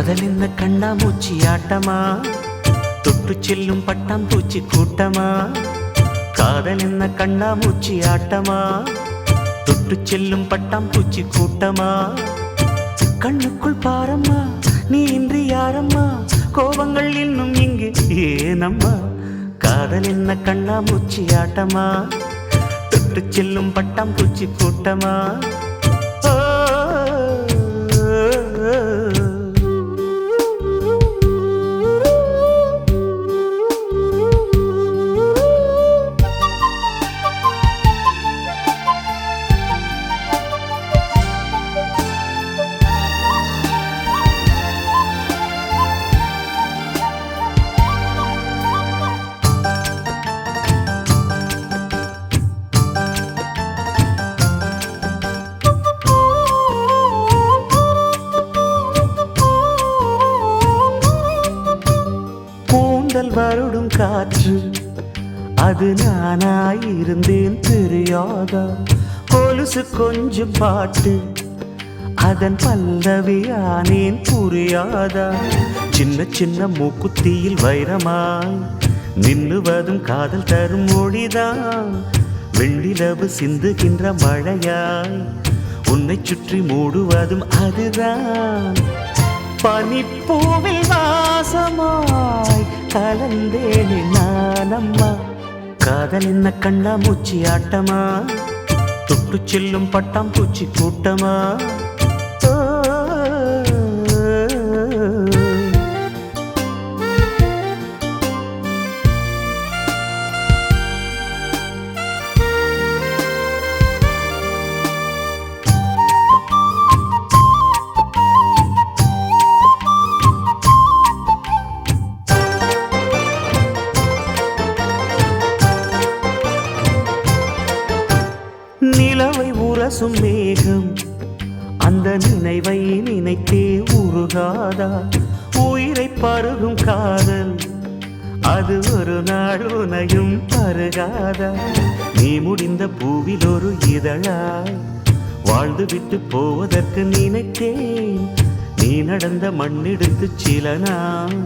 காதல் என்ன கண்ணாமூச்சி ஆட்டமா, தொட்டு செல்லும் பட்டாம்பூச்சி கூட்டமா. காதல் என்ன கண்ணாமூச்சி ஆட்டமா, தொட்டு செல்லும் பட்டாம்பூச்சி கூட்டமா. கண்ணுக்குள் பாரம்மா, நீ இன்றி யாரம்மா, கோபங்கள் இன்னும் இங்கு ஏனம்மா. காதல் என்ன கண்ணாமூச்சி ஆட்டமா, தொட்டு செல்லும் பட்டாம்பூச்சி கூட்டமா. வருடும் காற்று அது நானாயிருந்தேன் தெரியாதா. கொலுசு கொஞ்சம் பாட்டு அதன் பல்லவியானேன் புரியாதா. சின்ன சின்ன மூக்குத்தியில் வைரமாய் நின்னுவதும் காதல் தரும் மொழிதான். வெண்ணிலவு சிந்துகின்ற மழையாய் உன்னை சுற்றி மூடுவதும் அதுதான். பனிப்பூவில் வாசமாய் கலந்தேனே நானம்மா. காதல் என்ன கண்ணாமூச்சி ஆட்டமா, தொட்டு செல்லும் பட்டாம்பூச்சி கூட்டமா. நிலவை உரசும் மேகம் அந்த நினைவை நினைத்தே உருகாதா. உயிரை பருகும் காதல் அது ஒரு நாள் உனையும் பருகாதா. நீ முடிந்த பூவில் ஒரு இதழாய் வாழ்ந்து விட்டு போவதற்கு நினைத்தேன். நீ நடந்த மண்ணெடுத்து சில நாள்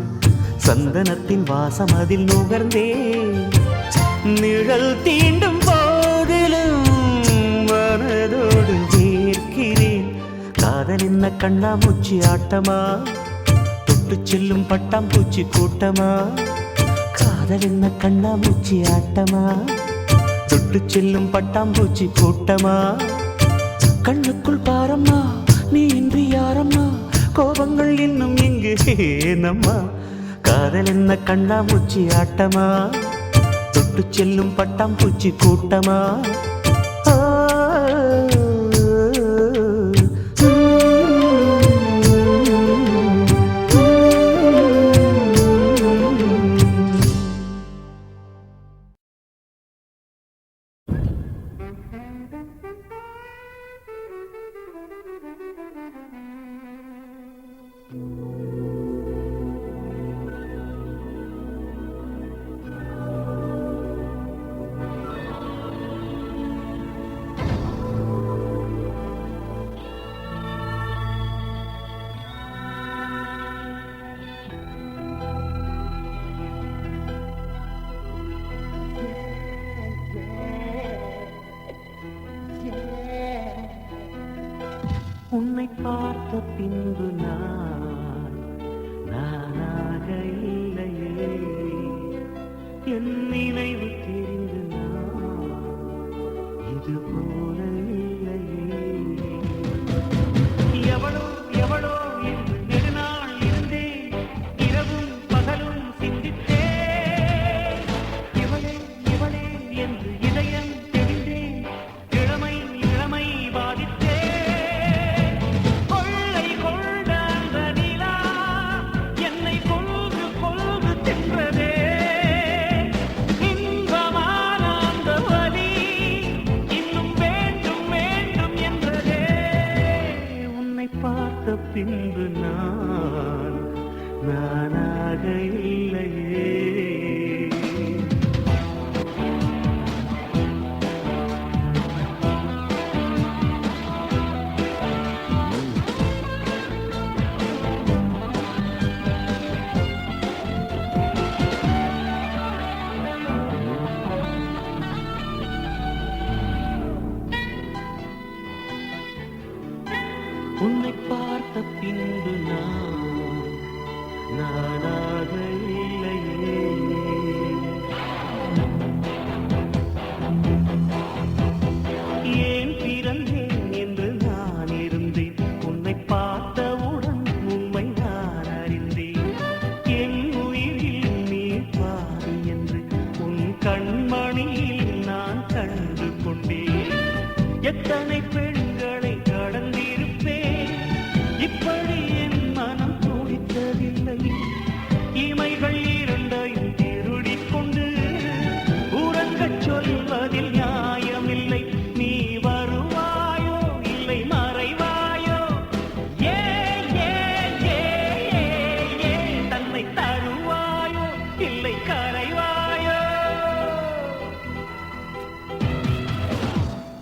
சந்தனத்தின் வாசம் அதில் நுகர்ந்தேன். நிழல் தீண்டும் போதிலும் மனதோடு வேர்க்கிறேன். காதல் என்ன கண்ணாமூச்சி ஆட்டமா, தொட்டு செல்லும் பட்டாம்பூச்சி கூட்டமா. காதல் என்ன கண்ணாமூச்சி ஆட்டமா, தொட்டு செல்லும் பட்டாம்பூச்சி கூட்டமா. கண்ணுக்குள் பாரம்மா, நீ இன்றி யாரம்மா, கோபங்கள் இன்னும் இங்கு ஏனம்மா. காதல் என்ன கண்ணாமூச்சி ஆட்டமா, தொட்டு செல்லும் பட்டாம்பூச்சி கூட்டமா. உன்னை பார்த்த பின்பு நானாக இல்லையே. என் நினைவு தெரிந்து இது போல இல்லையே. எவளோ எவளோ என்று நெடுநாள் இருந்தேன், இரவும் பகலும் சிந்தித்தேன். இவளே இவளே என்று இதயம் தெரிந்தேன், இளமை இளமை பாதித்தேன். பின்பு நானாக இல்லையே. நானாக இல்லையே. ஏன் பிறந்தேன் என்று நான் இருந்தேன், உன்னை பார்த்தவுடன் உண்மை நான் அறிந்தேன். என் உயிரில் நீ பாதி என்று உன் கண்மணியில் நான் கண்டு கொண்டேன். எத்தனை பெண்களை கடந்திருப்பேன், இப்படி என் மனம் துடித்ததில்லை. இமைகள் இரண்டையும் திருடிக் கொண்டு உறங்கச் சொல்வதில் நியாயமில்லை. நீ வருவாயோ இல்லை மறைவாயோ, ஏ ஏ ஏ ஏ தன்னை தருவாயோ இல்லை கரைவாயோ.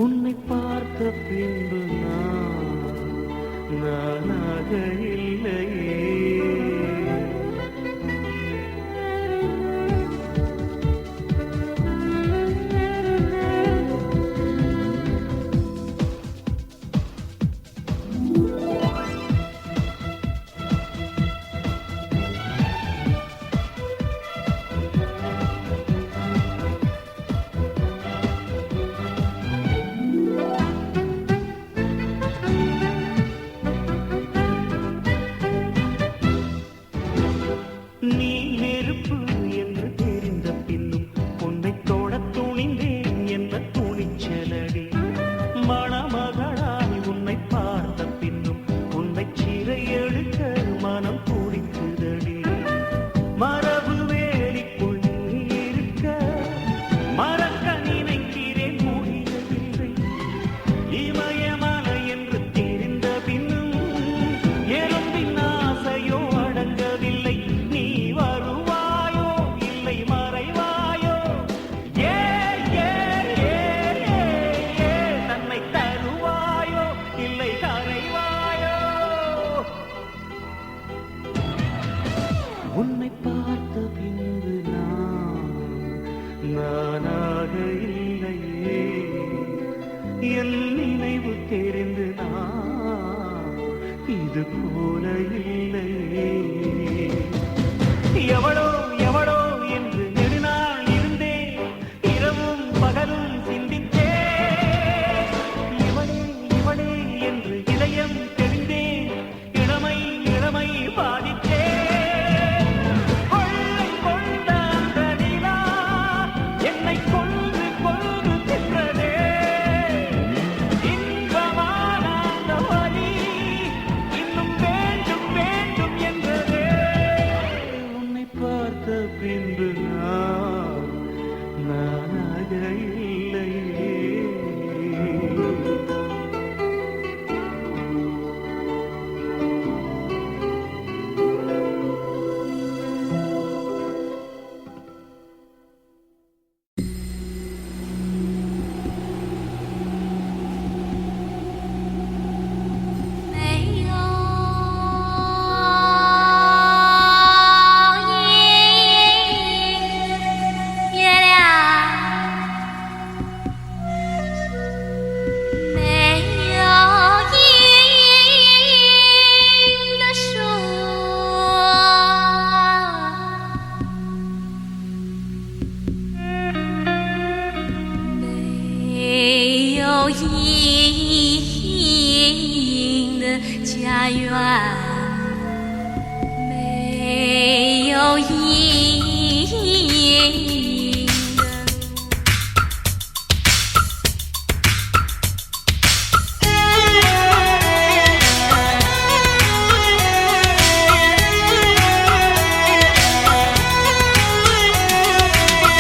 உன்னை பார்த்த பின்பு நானாக இல்லையே. நீ நெருப்பு என்று தெரிந்த பின்னும் உன்னை தொடத் துணிந்தேன் என்ற துணிச்சலடி. மணமகளாய் உன்னை பார்த்த பின்னும் உன்னை சிறை எடுக்க மனம் துடிக்குதடி. மரபு வேலிக்குள் நீ இருக்க மறக்க நினைக்கிறேன், முடியவில்லை. இமயமலை என்று தெரிந்த பின்னும் எறும்பின் ஆசையோ அடங்கவில்லை. நீ வருவாயோ இல்லை மறைவாயோ, ஏ ஏ ஏ ஏ தன்னை தருவாயோ இல்லை கரைவாயோ. உன்னை பார்த்த பின்பு நானாக இல்லையே. என் நினைவு தெரிந்து நான் இது போல இல்லையே. எவளோ எவளோ என்று நெடுநாள் இருந்தேன், இரவும் பகலும் சிந்தித்தேன். இவளே இவளே என்று இதயம் தெரிந்தேன், இளமை இளமை பாதித்தேன். கொள்ளை கொண்ட அந்த நிலா என்னை கொன்று கொன்று தின்றதே. இன்பமான அந்த வலி இன்னும் வேண்டும் வேண்டும் என்றதே. உன்னை பார்த்த பின்பு நானாக இல்லையே.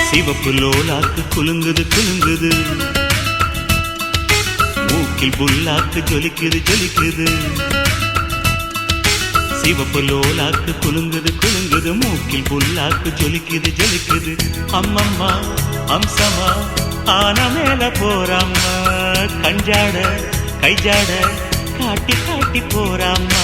சிவப்பு லோலாக்கு குலுங்குது குலுங்குது, மூக்கில் புல்லாக்கு ஜொலிக்குது ஜொலிக்குது. சிவப்பு லோலாக்கு குலுங்குது குலுங்குது, மூக்கில் புல்லாக்கு ஜொலிக்குது ஜொலிக்குது. அம்மம்மா அம்சமா ஆன மேல போறாம்மா, கஞ்சாட கைஜாட காட்டி காட்டி போறாம்மா.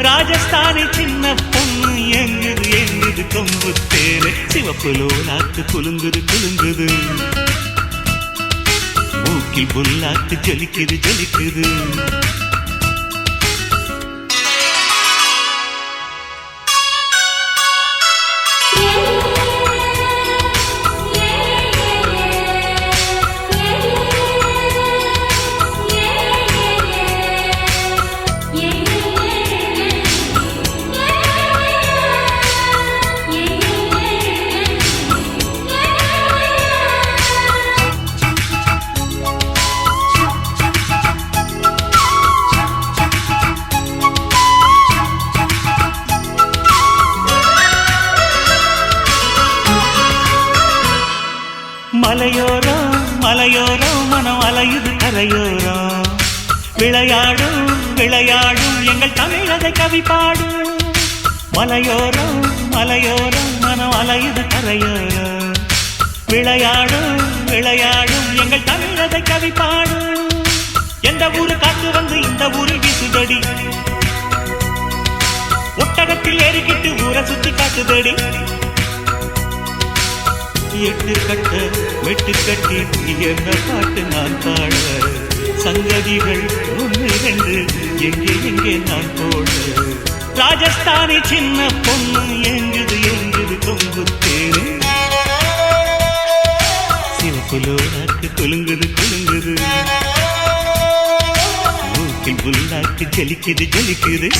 ராஜஸ்தானி சின்ன பொண்ணு எங்குது எங்குது கொம்பு தேரு. சிவப்பு லோலாக்கு குலுங்குது குலுங்குது, மூக்கில் புல்லாக்கு ஜொலிக்குது ஜொலிக்குது. மலையோரம் மலையோரம் மனம் அலையுது கரையோரம் விளையாடும் விளையாடும் எங்கள் தமிழதை கவி பாடும் மலையோரம் மலையோரம் மனம் அலையுது கரையோரம் விளையாடும் விளையாடும் எங்கள் தமிழதை கவி பாடும் எந்த ஊரு காத்து வந்து இந்த ஊரில் வீசுதடி ஒட்டகத்தில் ஏறிக்கிட்டு ஊரை சுத்தி காட்டுதடி எட்டு கட்ட வெட்டு கட்டி என்ன பாட்டு நான் பாட சங்கதிகள் ஒன்று ரெண்டு எங்கே எங்கே நான் போட ராஜஸ்தானி சின்ன பொண்ணு எங்குது எங்குது கொங்கு தேரு சிவப்புலோடாக்கு குலுங்குது குலுங்குது மூக்கில் புல்லாக்கு ஜலிக்குது ஜலிக்குது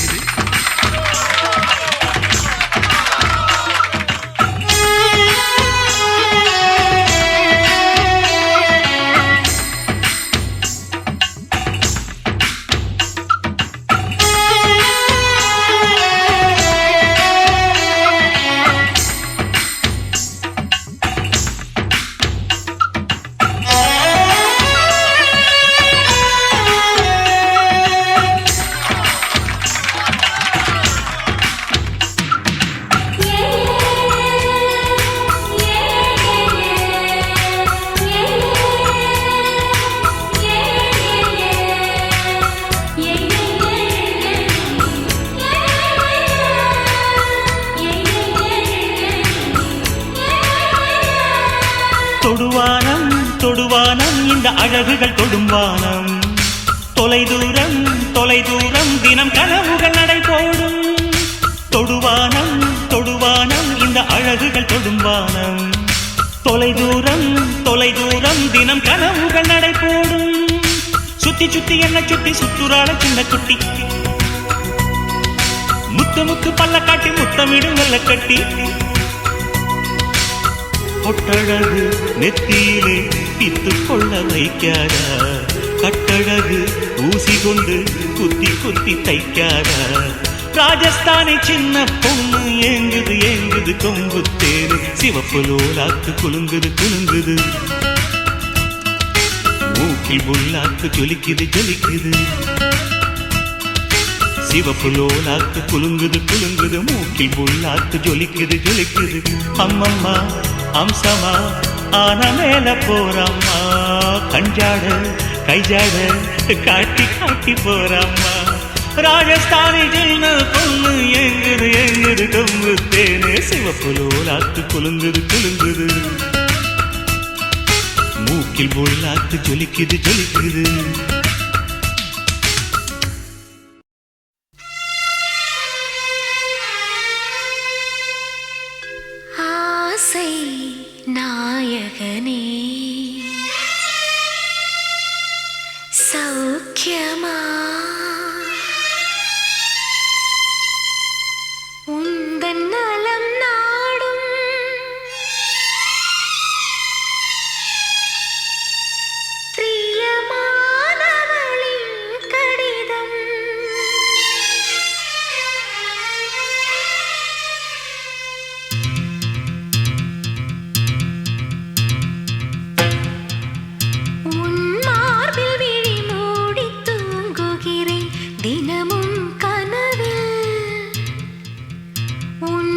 தொடுவானம் தொடுவானம் இந்த அழகுகள் தொடும்வானம் தொலைதூரம் தொலைதூரம் தினம் கனவுகள் நடை போடும் தொடுவானம் தொடுவானம் இந்த அழகுகள் தொடும்வானம் தொலைதூரம் தொலைதூரம் தினம் கனவுகள் நடை போடும் சுத்தி சுத்தி என்ன சுத்தி சுத்துறாள சின்ன குட்டி முத்து முத்து பல்ல காட்டி முத்தமிடும் வெள்ள கட்டி பொட்டழகு நெத்தியிலே பித்து கொள்ள வைக்காதா கட்டழகு ஊசி கொண்டு குத்தி குத்தி தைக்காதா ராஜஸ்தானி சின்ன பொண்ணு ஏங்குது ஏங்குது கொம்பு தேரு சிவப்புலோலாக்கு குலுங்குது குலுங்குது மூக்கில் புல்லாக்கு ஜொலிக்குது ஜொலிக்குது சிவப்புலோலாக்கு குலுங்குது குலுங்குது மூக்கில் புல்லாக்கு ஜொலிக்குது ஜொலிக்குது அம்மம்மா அம்சமா ஆன மேல போறம்மா கஞ்சாட கைஜாட காட்டி காட்டி போறம்மா ராஜஸ்தானி சின்ன பொண்ணு எங்குது எங்குது கொம்பு தேனே சிவப்புலோலாக்கு குலுங்குது குலுங்குது மூக்கில் புல்லாக்கு ஜொலிக்குது ஜொலிக்குது நாயகனே சௌக்கியமா உந்தன் நலம் நாடும் பிரியமானவளின் கடிதம் தினமும் கனவில் உன்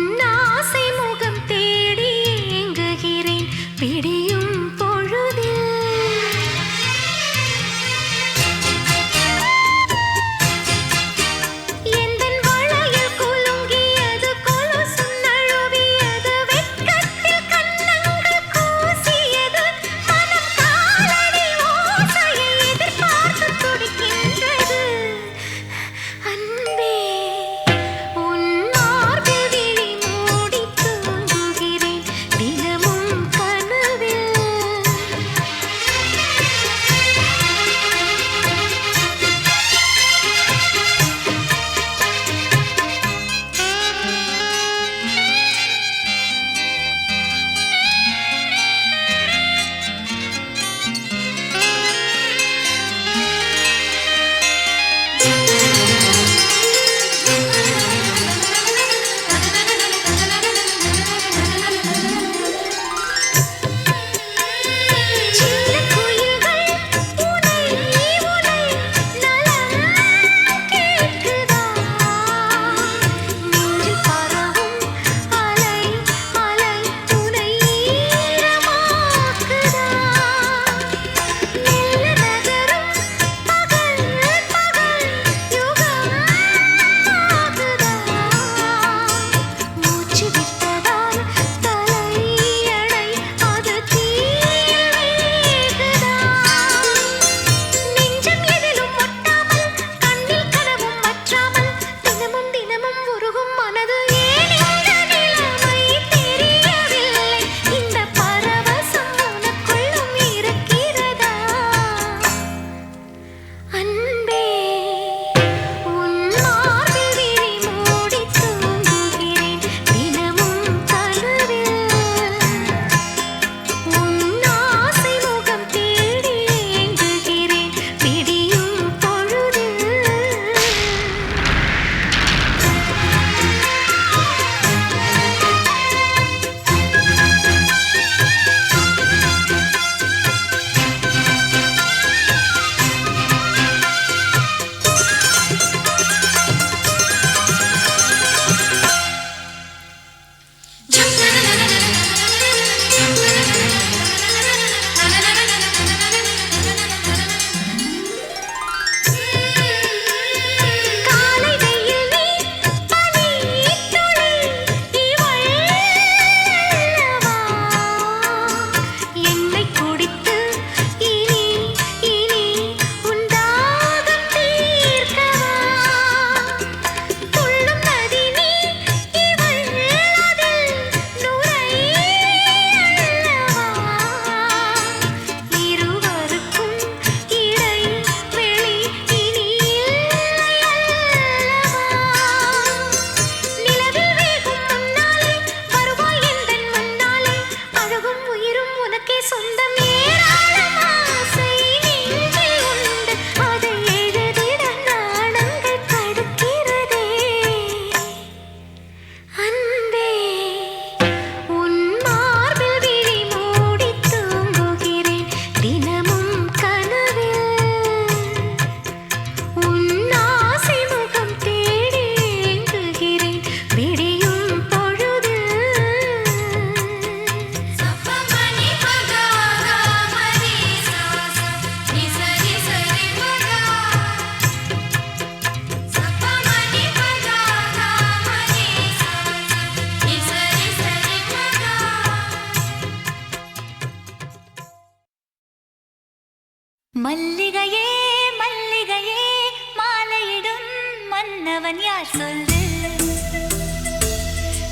யார் சொல்லு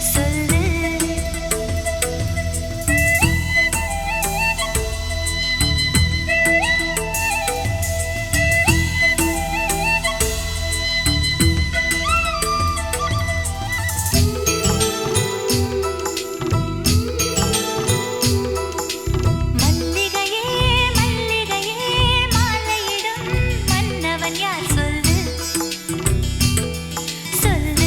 சொல்லு மல்லிகையே மல்லிகையே மாலையிடும் மன்னவன் யார் சொல்லு சொல்லு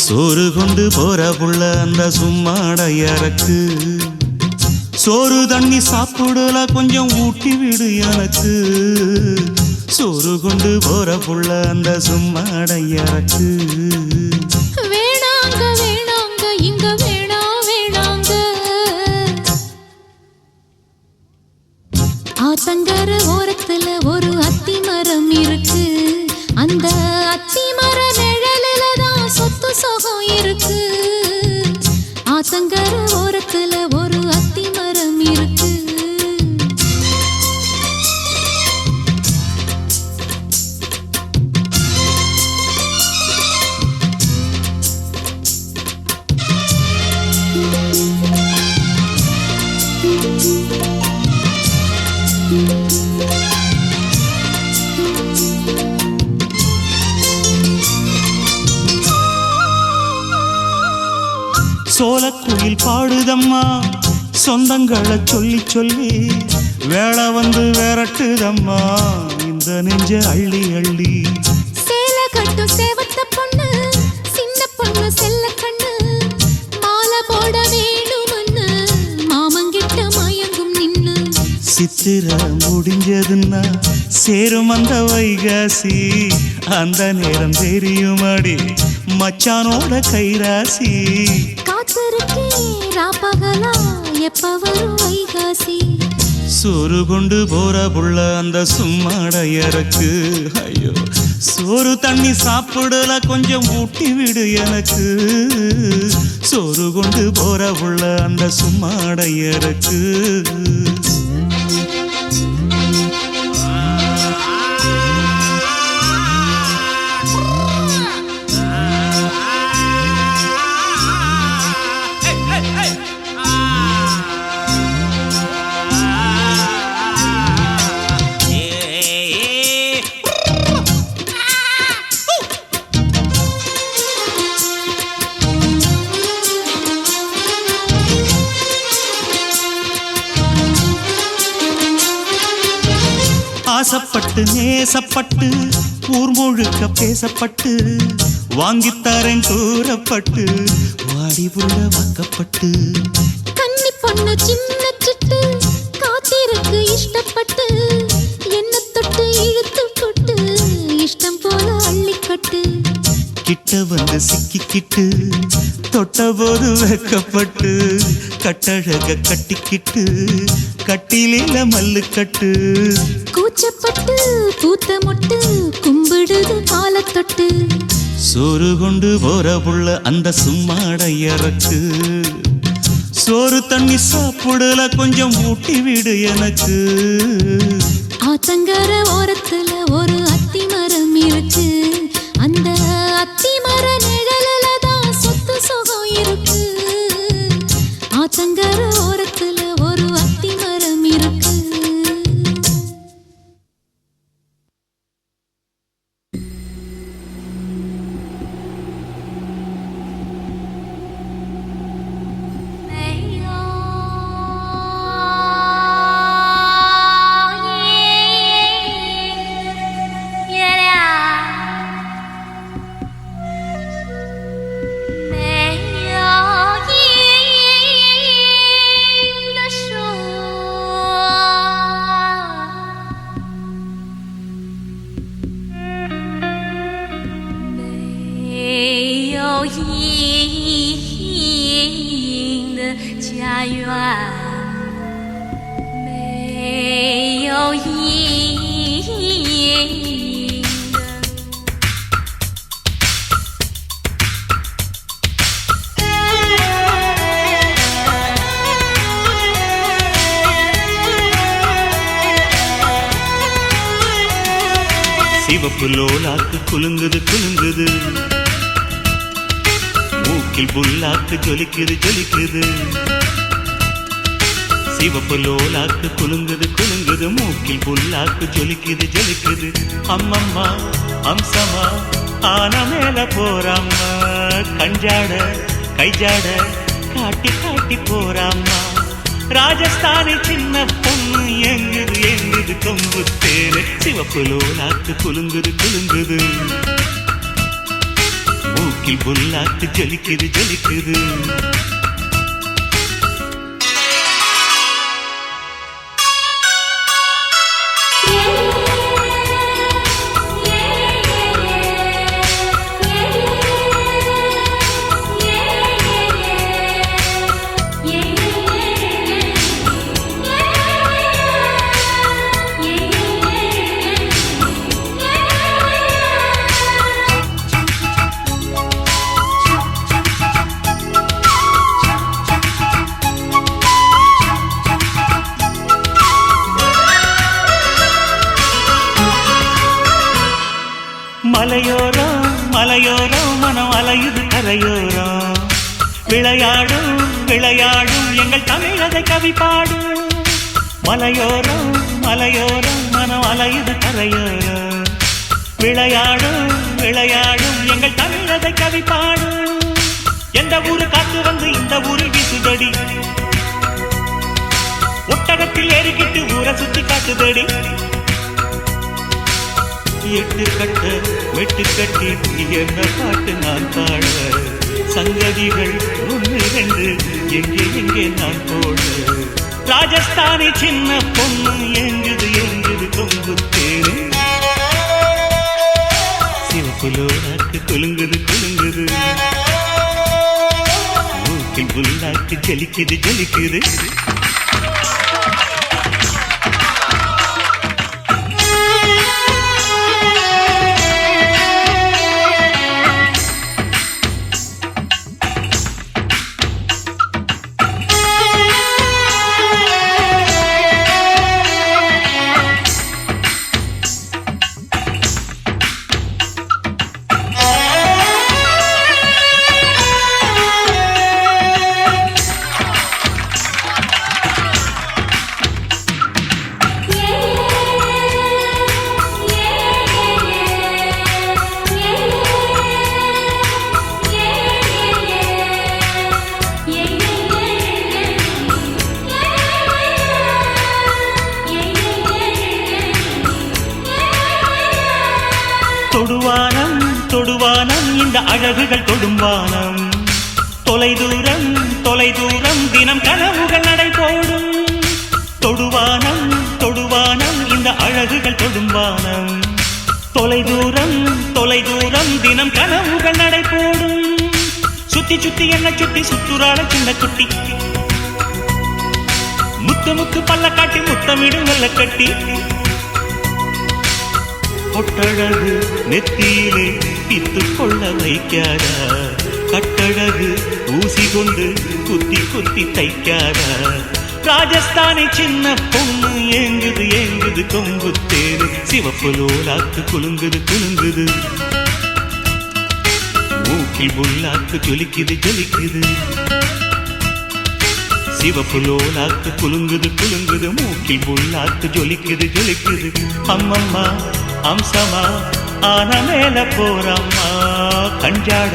சோறு கொண்டு போற புள்ள அந்த சும்மாடையறக்கு சோறு தண்ணி சாப்பிடல கொஞ்சம் ஊட்டி விடு எனக்கு சோறு கொண்டு போற புள்ள அந்த சும்மாடையறக்கு வேணாங்க வேணாங்க இங்க வேணா வேணாங்க ஆத்தங்கர ஓரத்துல ஒரு அத்தி மரம் இருக்கு அந்த அத்தி மர நிழலில தான் சொத்து சுகம் இருக்கு ஆத்தங்கர ஓரத்துல ஒரு அத்தி மரம் இருக்கு சோலக்குயில் பாடுதம்மா சொந்தங்களை சொல்லி சொல்லி வேளை வந்து விரட்டுதம்மா இந்த நெஞ்ச அள்ளி அள்ளி சேலை கட்டும் சேவத்த பொண்ணு சின்ன பொண்ணு செல்ல கண்ணு மாலை போட வேணும்னு மாமங்கிட்ட மயங்கும் நின்னு சித்திர முடிஞ்சதுன்னா சேரும் அந்த வைகாசி அந்த நேரம் தெரியுமாடி மச்சானோட கைராசி காத்திருக்கே ராப்பகலா எப்ப வரும் வைகாசி சோறு கொண்டு போற புள்ள அந்த சும்மாடையறக்கு ஐயோ சோறு தண்ணி சாப்பிடல கொஞ்சம் ஊட்டி விடு எனக்கு சோறு கொண்டு போற புள்ள அந்த சும்மாடையறக்கு ஆசப்பட்டு நேசப்பட்டு ஊர் முழுக்க பேசப்பட்டு வாங்கித்தாரன் கூறப்பட்டு வாடி புள்ள வாக்கப்பட்டு கன்னி பொண்ணு சின்ன சிட்டு காத்திருக்கு இஷ்டப்பட்டு என்ன தொட்டு இழுத்து கொட்டு இஷ்டம் போல அள்ளிக்கட்டு கிட்ட வந்து சிக்கிக்கிட்டு தொட்ட போது வைக்கப்பட்டு கட்டழக கட்டிக்கிட்டு கட்டிலேல மல்லு கட்டு கூச்சப்பட்டு பூத்த முட்டு கும்பிடுது காலத்தொட்டு சோறு கொண்டு போற புள்ள அந்த சும்மாடையறக்கு சோறு தண்ணி சாப்பிடல கொஞ்சம் ஊட்டி விடு எனக்கு ஆத்தங்கர ஓரத்துல ஒரு அத்தி மரம் இருக்கு அந்த அத்தி மர நிழலில தான் சொத்து சுகம் இருக்கு ஆத்தங்கர ஓரத்துல ஒரு அத்தி மரம் இருக்கு சிவப்பு லோலாக்கு குலுங்குது குலுங்குது மூக்கில் புல்லாக்கு ஜொலிக்குது ஜொலிக்குது சிவப்பு லோலாக்கு குலுங்குது குலுங்குது மூக்கில் புல்லாக்கு ஜொலிக்குது ஜொலிக்குது அம்மம்மா அம்சமா ஆன மேல போறாம்மா கஞ்சாட கைஜாட காட்டி காட்டி போறாம்மா ராஜஸ்தானி சின்ன பொண்ணு எங்குது எங்குது கொம்பு தேரு சிவப்பு லோலாக்கு குலுங்குது குலுங்குது மூக்கில் மூக்கில் புல்லாக்கு ஜொலிக்குது ஜொலிக்குது. மலையோரம் மலையோரம் மனம் அலையுது கரையோரம். விளையாடும் விளையாடும் எங்கள் தமிழதை கவி பாடும். மலையோரம் மலையோரம் மனம் அலையுது கரையோரம். விளையாடும் விளையாடும் எங்கள் தமிழதை கவி பாடும். எந்த ஊரு காத்து வந்து இந்த ஊரில் வீசுதடி. ஒட்டகத்தில் ஏறிக்கிட்டு ஊரை சுத்தி காட்டுதடி. எட்டு கட்ட வெட்டு கட்டி என்ன பாட்டு நான் பாட. சங்கதிகள் ஒன்று ரெண்டு எங்கே எங்கே நான் போட. ராஜஸ்தானி சின்ன பொண்ணு எங்குது எங்குது கொங்குத்தேனே. சிவப்புலோனாக்கு குலுங்குது குலுங்குது. மூக்கில் புல்லாக்கு ஜலிக்குது ஜலிக்குது. தொடுவானம் தொடுவானம் இந்த அழகுகள் தொடும்வானம். தொலைதூரம் தொலைதூரம் தினம் கனவுகள் நடைபோடும். தொடுவானம் தொடுவானம் இந்த அழகுகள் தொடும்வானம். தொலைதூரம் தொலைதூரம் தினம் கனவுகள் நடைபோடும். சுத்தி சுத்தி என்ன சுத்தி சுற்றுறாள சின்ன குட்டி. முத்து முத்து பல்ல காட்டி முத்தமிடும் வெள்ள கட்டி. பொட்டழகு நெத்தியிலே பித்து கொள்ள வைக்காதா. கட்டழகு ஊசி கொண்டு குத்தி குத்தி தைக்காதா. ராஜஸ்தானி சின்ன பொண்ணு ஏங்குது ஏங்குது கொங்குத்தேரு. சிவப்புலோலாக்கு குலுங்குது குலுங்குது. மூக்கில் புல்லாக்கு ஜொலிக்குது ஜொலிக்குது. சிவப்புலோலாக்கு குலுங்குது குலுங்குது. மூக்கில் புல்லாக்கு ஜொலிக்குது ஜொலிக்குது. அம்மம்மா அம்சமா ஆன மேல போறம்மா. கஞ்சாட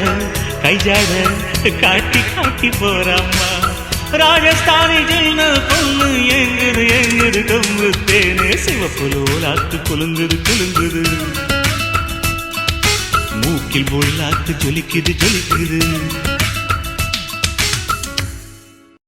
கைஜாட காட்டி காட்டி போறம்மா. ராஜஸ்தானி சின்ன பொண்ணு எங்குது எங்குது கொங்குத்தேனே. சிவப்புலோலாக்கு குலுங்குது குலுங்குது. மூக்கில் புல்லாக்கு ஜொலிக்குது ஜொலிக்குது.